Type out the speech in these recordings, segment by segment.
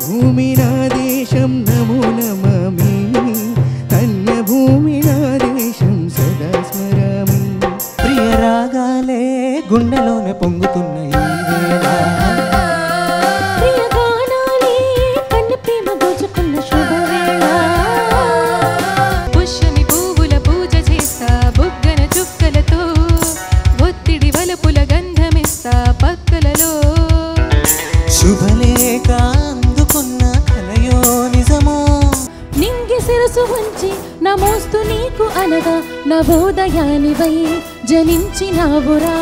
భూమి నా దేశం నమో నమామి ధన్య భూమి నా దేశం సదా స్మరామి ప్రియ రాగాలే గుండెలోనే పొంగుతున్న ఈ వేళ ప్రియ గానాలే కన్ను ప్రేమ దోచుకున్న శుభవేళ పుష్యమి పువ్వుల పూజ చేస్తా బుగ్గన చుక్కలతో ఒత్తిడి వలపుల గంధమిస్తా పక్కలలో శుభలేఖ అందుకున్న కలయో నిజమో నింగి శిరసు వంచి నమోస్తు నీకు అనగా నవోదయానివై జనించినావురా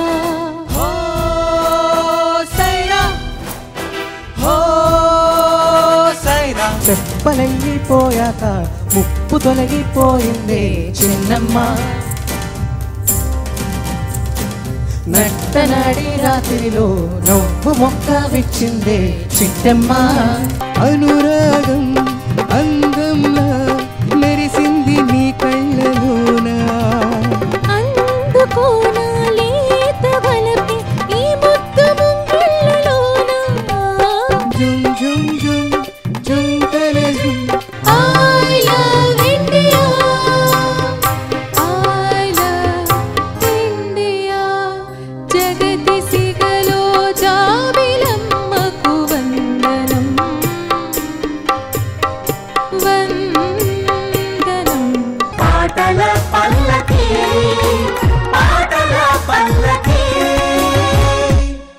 చెప్పలైపోయాక ముప్పు తొలగిపోయిందే చిన్నమ్మ నట్టనాడి రాత్రిలో నవ్వు మొక్క విచ్చిందే చిట్టమ్మ అనురాగం అందంలా మెరిసింది నీ కళ్ళలో